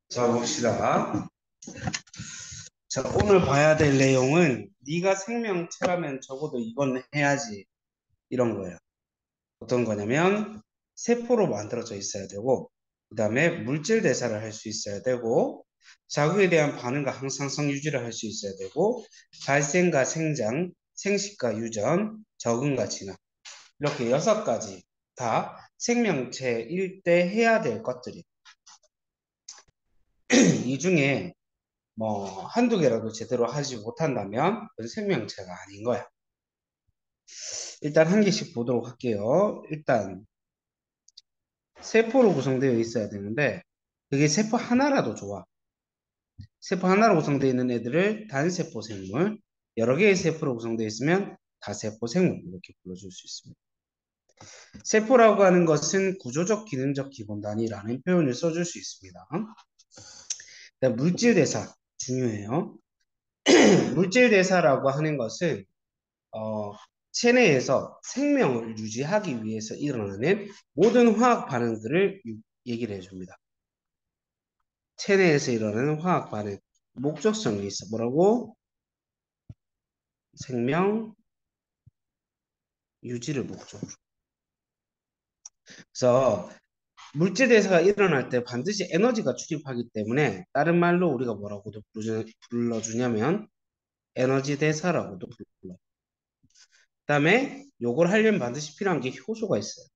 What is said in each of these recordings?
자, 봅시다. 자, 오늘 봐야 될 내용은 네가 생명체라면 적어도 이건 해야지. 이런 거예요. 어떤 거냐면 세포로 만들어져 있어야 되고 그 다음에 물질 대사를 할 수 있어야 되고 자극에 대한 반응과 항상성 유지를 할 수 있어야 되고 발생과 생장, 생식과 유전, 적응과 진화 이렇게 6가지 다 생명체일 때 해야 될 것들이 이 중에 뭐 한두 개라도 제대로 하지 못한다면 그건 생명체가 아닌 거야. 일단 한 개씩 보도록 할게요. 일단 세포로 구성되어 있어야 되는데 그게 세포 하나라도 좋아. 세포 하나로 구성되어 있는 애들을 단세포 생물, 여러 개의 세포로 구성되어 있으면 다세포 생물 이렇게 불러줄 수 있습니다. 세포라고 하는 것은 구조적 기능적 기본 단위라는 표현을 써줄 수 있습니다. 그다음 물질 대사 중요해요. 물질 대사라고 하는 것은 어, 체내에서 생명을 유지하기 위해서 일어나는 모든 화학 반응들을 얘기를 해줍니다. 체내에서 일어나는 화학 반응 목적성이 있어. 뭐라고? 생명 유지를 목적으로. 그래서 물질 대사가 일어날 때 반드시 에너지가 출입하기 때문에 다른 말로 우리가 뭐라고도 불러주냐면 에너지 대사라고도 불러. 그다음에 요걸 하려면 반드시 필요한 게 효소가 있어요.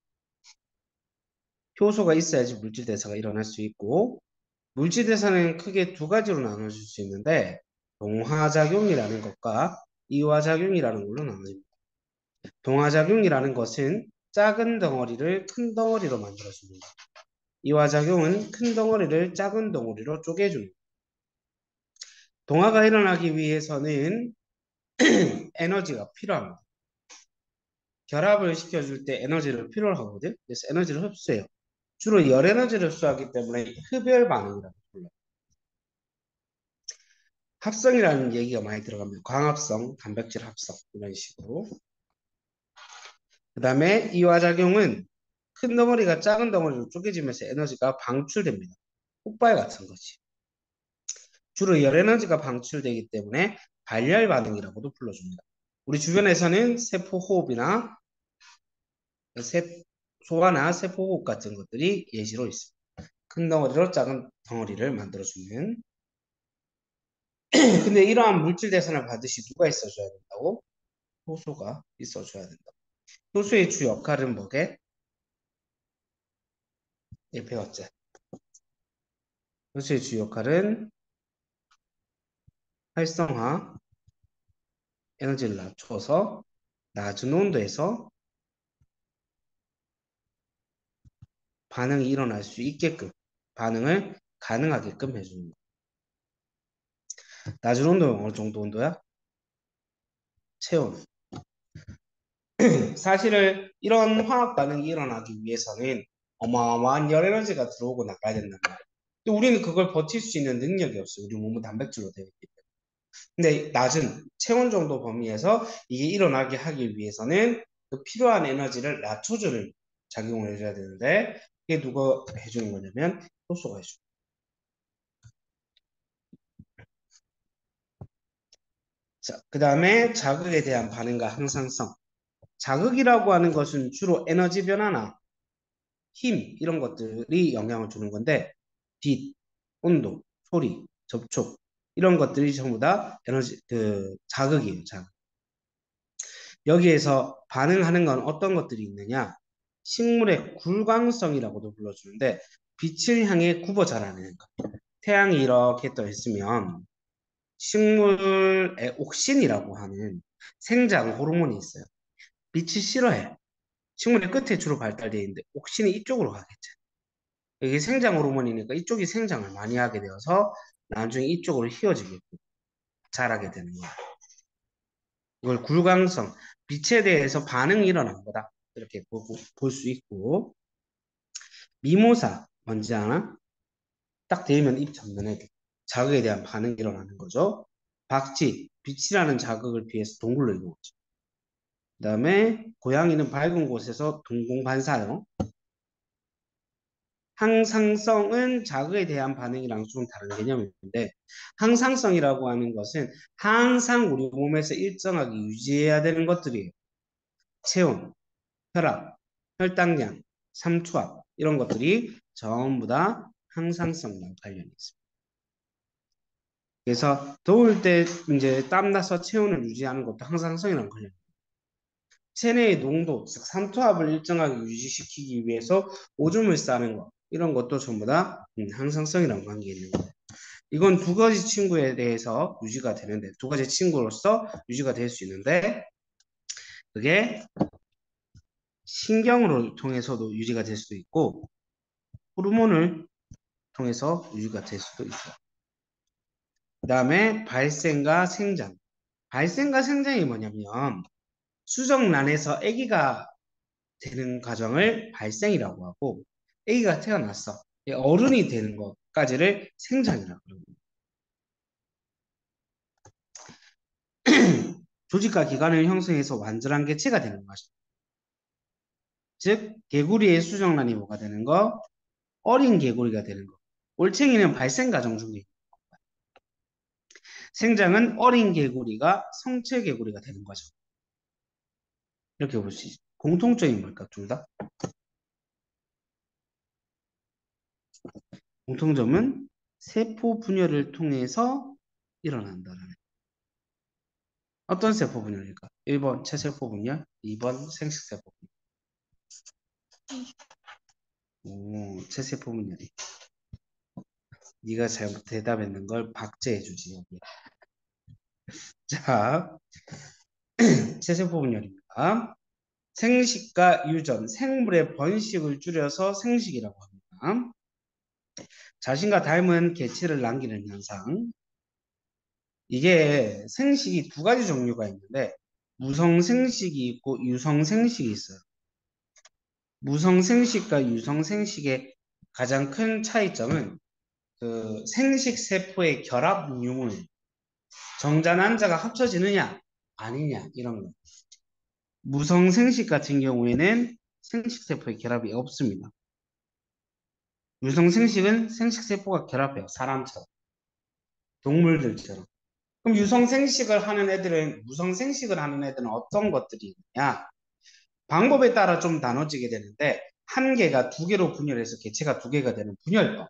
효소가 있어야지 물질 대사가 일어날 수 있고 물질 대사는 크게 두 가지로 나눠질 수 있는데 동화작용이라는 것과 이화작용이라는 걸로 나눠집니다. 동화작용이라는 것은 작은 덩어리를 큰 덩어리로 만들어줍니다. 이화작용은 큰 덩어리를 작은 덩어리로 쪼개줍니다. 동화가 일어나기 위해서는 에너지가 필요합니다. 결합을 시켜줄 때 에너지를 필요로 하거든. 그래서 에너지를 흡수해요. 주로 열 에너지를 흡수하기 때문에 흡열 반응이라고 불러요. 합성이라는 얘기가 많이 들어갑니다. 광합성, 단백질 합성 이런 식으로. 그 다음에 이화작용은 큰 덩어리가 작은 덩어리로 쪼개지면서 에너지가 방출됩니다. 폭발 같은 거지. 주로 열 에너지가 방출되기 때문에 발열 반응이라고도 불러줍니다. 우리 주변에서는 세포 호흡이나 소화나 세포 호흡 같은 것들이 예시로 있습니다. 큰 덩어리로 작은 덩어리를 만들어주는. 근데 이러한 물질 대사를 받으시 누가 있어줘야 된다고? 효소가 있어줘야 된다. 효소의 주 역할은 뭐게? 예, 배웠지. 효소의 주 역할은 활성화, 에너지를 낮춰서 낮은 온도에서 반응이 일어날 수 있게끔 반응을 가능하게끔 해주는 거야. 낮은 온도는 어느 정도 온도야? 체온. 사실은 이런 화학 반응이 일어나기 위해서는 어마어마한 열 에너지가 들어오고 나가야 된단 말이야. 근데 우리는 그걸 버틸 수 있는 능력이 없어요. 우리 몸은 단백질로 되어 있기 때문에. 근데 낮은 체온 정도 범위에서 이게 일어나게 하기 위해서는 그 필요한 에너지를 낮춰주는 작용을 해줘야 되는데 이게 누가 해주는 거냐면 효소가 해주는 거예요. 자, 그 다음에 자극에 대한 반응과 항상성. 자극이라고 하는 것은 주로 에너지 변화나 힘 이런 것들이 영향을 주는 건데 빛, 온도, 소리, 접촉 이런 것들이 전부 다 에너지 그 자극이에요. 자극. 여기에서 반응하는 건 어떤 것들이 있느냐? 식물의 굴광성이라고도 불러주는데 빛을 향해 굽어 자라는 것. 태양이 이렇게 떠 있으면 식물의 옥신이라고 하는 생장 호르몬이 있어요. 빛이 싫어해. 식물의 끝에 주로 발달되어 있는데 옥신이 이쪽으로 가겠죠. 이게 생장 호르몬이니까 이쪽이 생장을 많이 하게 되어서 나중에 이쪽으로 휘어지게 자라게 되는 거야. 이걸 굴광성, 빛에 대해서 반응이 일어난 거다. 이렇게 볼 수 있고 미모사 뭔지 아나? 딱 데이면 입 잡는 애들. 자극에 대한 반응이 일어나는 거죠. 박쥐, 빛이라는 자극을 피해서 동굴로 이동하죠. 그 다음에 고양이는 밝은 곳에서 동공반사요. 항상성은 자극에 대한 반응이랑 좀 다른 개념인데 항상성이라고 하는 것은 항상 우리 몸에서 일정하게 유지해야 되는 것들이에요. 체온, 혈압, 혈당량, 삼투압 이런 것들이 전부 다 항상성이랑 관련이 있습니다. 그래서 더울 때 이제 땀나서 체온을 유지하는 것도 항상성이랑 관련이 있습니다. 체내의 농도, 즉 삼투압을 일정하게 유지시키기 위해서 오줌을 싸는 것 이런 것도 전부 다 항상성이랑 관계 있는 거예요. 이건 두 가지 친구에 대해서 유지가 되는데 두 가지 친구로서 유지가 될 수 있는데 그게 신경으로 통해서도 유지가 될 수도 있고 호르몬을 통해서 유지가 될 수도 있어요. 그 다음에 발생과 생장. 발생과 생장이 뭐냐면 수정란에서 아기가 되는 과정을 발생이라고 하고 아기가 태어났어. 어른이 되는 것까지를 생장이라고 합니다. 조직과 기관을 형성해서 완전한 개체가 되는 것이죠. 즉 개구리의 수정란이 뭐가 되는 거? 어린 개구리가 되는 거. 올챙이는 발생 과정 중에 생장은 어린 개구리가 성체 개구리가 되는 거죠. 이렇게 볼 수 있죠. 공통점이 뭘까? 둘 다? 공통점은 세포 분열을 통해서 일어난다는 어떤 세포 분열일까? 1번 체세포 분열, 2번 생식세포 분열. 오, 체세포 분열이. 네가 잘못 대답했는 걸 박제해 주지 여기. 자, 체세포 분열입니다. 생식과 유전, 생물의 번식을 줄여서 생식이라고 합니다. 자신과 닮은 개체를 남기는 현상. 이게 생식이 두 가지 종류가 있는데 무성생식이 있고 유성생식이 있어요. 무성생식과 유성생식의 가장 큰 차이점은 그 생식세포의 결합 유물, 정자 난자가 합쳐지느냐 아니냐 이런 거. 무성생식 같은 경우에는 생식세포의 결합이 없습니다. 유성생식은 생식세포가 결합해요. 사람처럼. 동물들처럼. 그럼 유성생식을 하는 애들은 무성생식을 하는 애들은 어떤 것들이 있냐? 방법에 따라 좀 나눠지게 되는데 한 개가 두 개로 분열해서 개체가 두 개가 되는 분열법.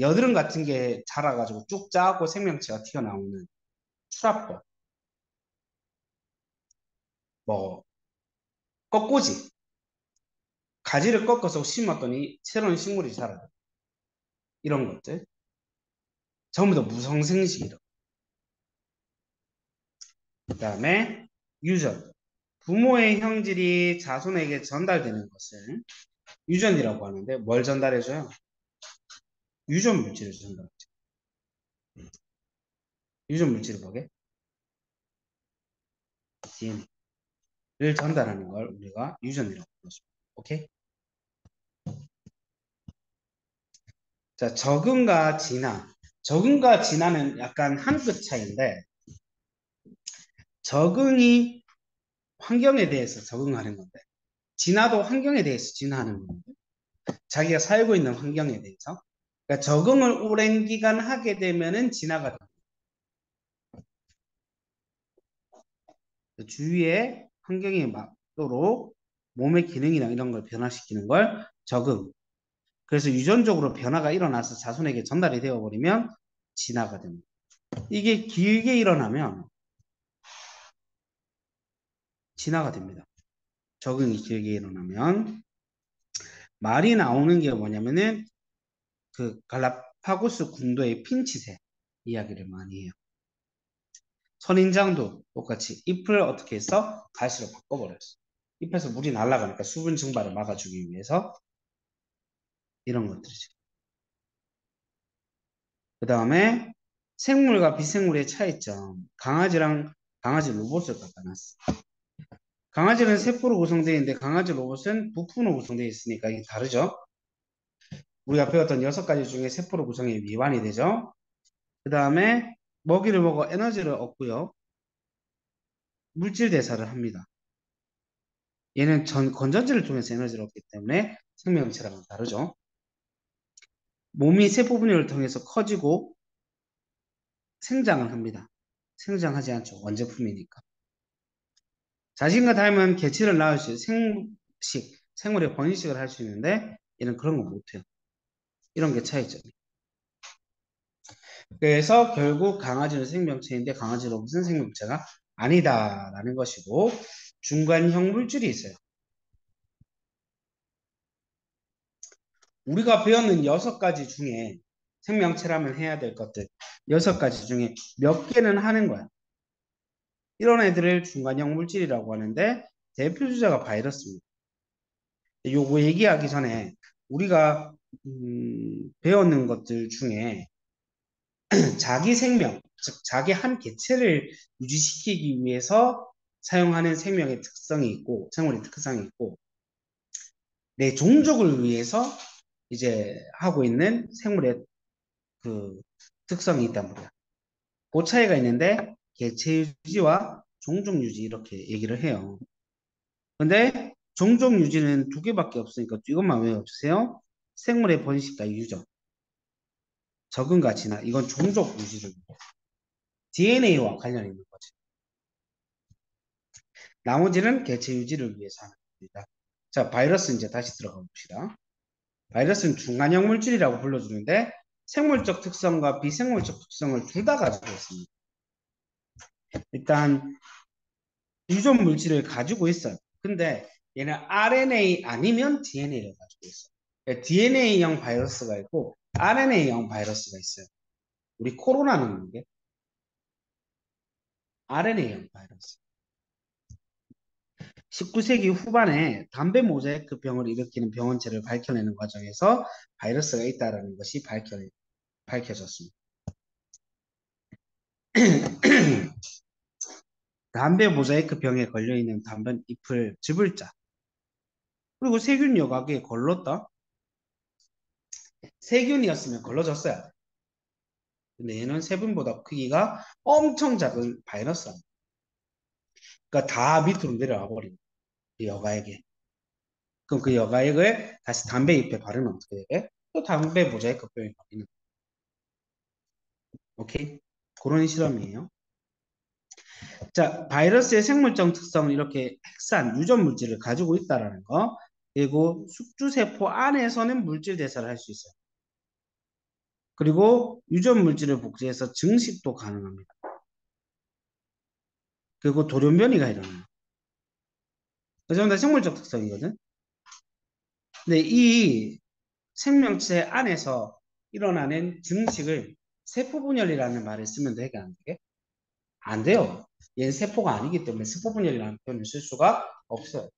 여드름 같은 게 자라가지고 쭉 짜고 생명체가 튀어나오는 출합법. 뭐 꺾고지. 가지를 꺾어서 심었더니 새로운 식물이 자라요. 이런 것들. 전부 다 무성생식이다. 그 다음에 유전. 부모의 형질이 자손에게 전달되는 것을 유전이라고 하는데 뭘 전달해줘요? 유전 물질을 전달하죠. 유전 물질을 뭐게? DNA를 전달하는 걸 우리가 유전이라고 불렀습니다. 오케이? 자, 적응과 진화. 적응과 진화는 약간 한 끗 차이인데 적응이 환경에 대해서 적응하는 건데 진화도 환경에 대해서 진화하는 건데 자기가 살고 있는 환경에 대해서 그러니까 적응을 오랜 기간 하게 되면은 진화가 됩니다. 주위의 환경에 맞도록 몸의 기능이나 이런 걸 변화시키는 걸 적응. 그래서 유전적으로 변화가 일어나서 자손에게 전달이 되어버리면 진화가 됩니다. 이게 길게 일어나면 진화가 됩니다. 적응이 길게 일어나면 말이 나오는 게 뭐냐면은 그 갈라파고스 군도의 핀치새 이야기를 많이 해요. 선인장도 똑같이 잎을 어떻게 해서 가시로 바꿔버렸어. 잎에서 물이 날아가니까 수분 증발을 막아주기 위해서 이런 것들이죠. 그 다음에 생물과 비생물의 차이점. 강아지 로봇을 갖다 놨어. 강아지는 세포로 구성되어 있는데 강아지 로봇은 부품으로 구성되어 있으니까 이게 다르죠. 우리가 배웠던 6가지 중에 세포로 구성이 미완이 되죠. 그 다음에 먹이를 먹어 에너지를 얻고요. 물질 대사를 합니다. 얘는 건전지를 통해서 에너지를 얻기 때문에 생명체랑은 다르죠. 몸이 세포 분열을 통해서 커지고 생장을 합니다. 생장하지 않죠. 원제품이니까. 자신과 닮은 개체를 낳을 수 있는 생물의 번식을 할 수 있는데 얘는 그런 거 못해요. 이런 게 차이점이에요. 그래서 결국 강아지는 생명체인데 강아지는 무슨 생명체가 아니다라는 것이고 중간형 물질이 있어요. 우리가 배웠는 6가지 중에 생명체라면 해야 될 것들 6가지 중에 몇 개는 하는 거야. 이런 애들을 중간형 물질이라고 하는데 대표 주자가 바이러스입니다. 요거 얘기하기 전에 우리가 배웠는 것들 중에 자기 생명, 즉 자기 한 개체를 유지시키기 위해서 사용하는 생명의 특성이 있고 생물의 특성이 있고 내 종족을 위해서 이제 하고 있는 생물의 그 특성이 있단 말이야. 그 차이가 있는데 개체 유지와 종족 유지 이렇게 얘기를 해요. 근데 종족 유지는 2개밖에 없으니까 이것만 외워주세요. 생물의 번식과 유전, 적응과 진화 이건 종족 유지를 위해 DNA와 관련이 있는 거지. 나머지는 개체 유지를 위해서 하는 겁니다. 자, 바이러스 이제 다시 들어가 봅시다. 바이러스는 중간형 물질이라고 불러주는데 생물적 특성과 비생물적 특성을 둘 다 가지고 있습니다. 일단 유전 물질을 가지고 있어요. 근데 얘는 RNA 아니면 DNA를 가지고 있어요. DNA형 바이러스가 있고 RNA형 바이러스가 있어요. 우리 코로나는 게 RNA형 바이러스. 19세기 후반에 담배 모자이크 병을 일으키는 병원체를 밝혀내는 과정에서 바이러스가 있다는 것이 밝혀졌습니다. 담배 모자이크 병에 걸려있는 담배 잎을 집을 자. 그리고 세균 여과기에 걸렀다. 세균이었으면 걸러졌어야 돼. 근데 얘는 세균보다 크기가 엄청 작은 바이러스입니다. 그러니까 다 밑으로 내려와 버린 그 여과액에. 그럼 그 여과액을 다시 담배 잎에 바르면 어떻게 돼? 또 담배 모자이크 병이 걸리는. 오케이? 그런 실험이에요. 자, 바이러스의 생물적 특성은 이렇게 핵산, 유전 물질을 가지고 있다라는 거. 그리고 숙주세포 안에서는 물질 대사를 할 수 있어요. 그리고 유전 물질을 복제해서 증식도 가능합니다. 그리고 돌연변이가 일어나요. 그 전부 다 생물적 특성이거든. 근데 이 생명체 안에서 일어나는 증식을 세포분열이라는 말을 쓰면 되게 안 되게? 안 돼요. 얘는 세포가 아니기 때문에 세포분열이라는 표현을 쓸 수가 없어요.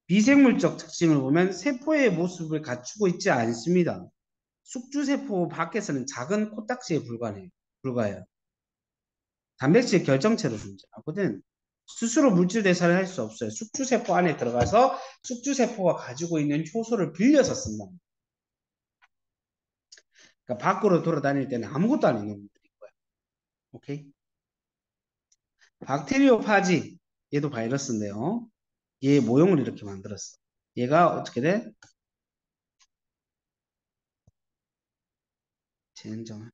비생물적 특징을 보면 세포의 모습을 갖추고 있지 않습니다. 숙주세포 밖에서는 작은 코딱지에 불과해요. 단백질 결정체로 존재하거든. 스스로 물질 대사를 할 수 없어요. 숙주세포 안에 들어가서 숙주세포가 가지고 있는 효소를 빌려서 쓴다. 그러니까 밖으로 돌아다닐 때는 아무것도 안 있는 분들인 거야. 오케이? 박테리오파지 얘도 바이러스인데요. 얘 모형을 이렇게 만들었어. 얘가 어떻게 돼? 젠장.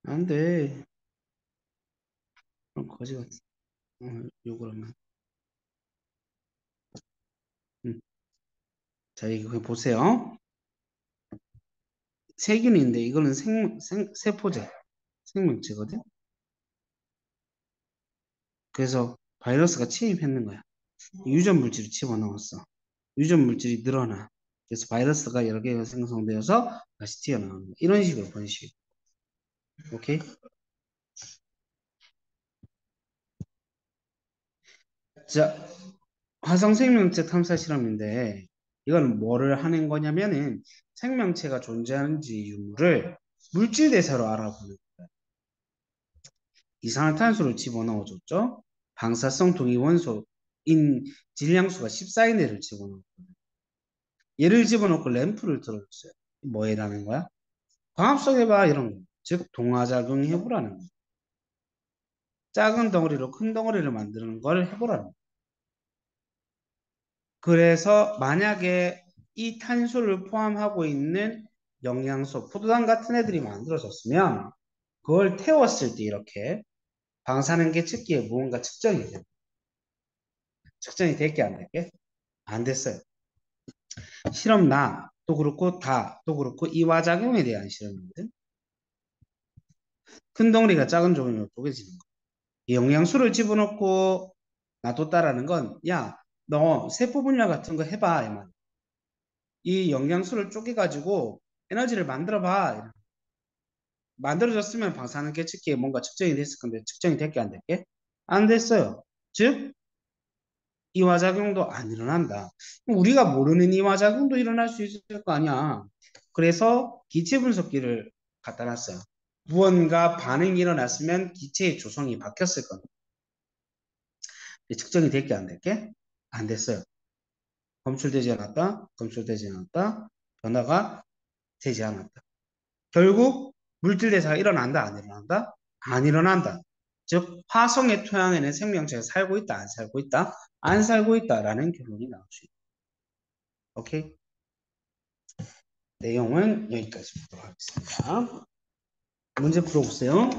안 돼. 그럼 거지 같아. 욕을 하면. 음. 자, 이거 보세요. 세균인데 이거는 세포제, 생명체거든. 그래서 바이러스가 침입했는 거야. 유전 물질을 집어넣었어. 유전 물질이 늘어나. 그래서 바이러스가 여러 개가 생성되어서 다시 튀어나오는 거야. 이런 식으로 번식. 오케이? 자, 화성 생명체 탐사 실험인데 이건 뭐를 하는 거냐면은 생명체가 존재하는지 유무를 물질 대사로 알아보는 거야. 이산화탄소를 집어넣어줬죠. 방사성 동위원소인 질량수가 14인 애를 집어넣었거든. 얘를 집어넣고 램프를 들어줬어요. 뭐 해라는 거야? 광합성 해봐 이런 거. 즉 동화작용 해보라는 거. 작은 덩어리로 큰 덩어리를 만드는 걸 해보라는 거. 그래서 만약에 이 탄소를 포함하고 있는 영양소, 포도당 같은 애들이 만들어졌으면 그걸 태웠을 때 이렇게 방사능 계측기에 무언가 측정이 돼요. 측정이 될게 안 될게? 안 됐어요. 실험 나도 그렇고 다도 그렇고 이화작용에 대한 실험이거든. 큰 덩어리가 작은 종이로 쪼개지는 거. 이 영양소를 집어넣고 놔뒀다라는 건 야, 너 세포 분열 같은 거 해봐. 이 말. 이 영양소를 쪼개가지고 에너지를 만들어봐. 만들어졌으면 방사능 계측기에 뭔가 측정이 됐을 건데 측정이 될게 안 될게? 안 됐어요. 즉 이화작용도 안 일어난다. 우리가 모르는 이화작용도 일어날 수 있을 거 아니야. 그래서 기체 분석기를 갖다 놨어요. 무언가 반응이 일어났으면 기체의 조성이 바뀌었을 겁니다. 측정이 될게 안 될게? 안 됐어요. 검출되지 않았다. 검출되지 않았다. 변화가 되지 않았다. 결국 물질 대사가 일어난다. 안 일어난다? 안 일어난다. 즉 화성의 토양에는 생명체가 살고 있다. 안 살고 있다? 안 살고 있다라는 결론이 나올 수 있다. 오케이? 내용은 여기까지 보도록 하겠습니다. 문제 풀어보세요.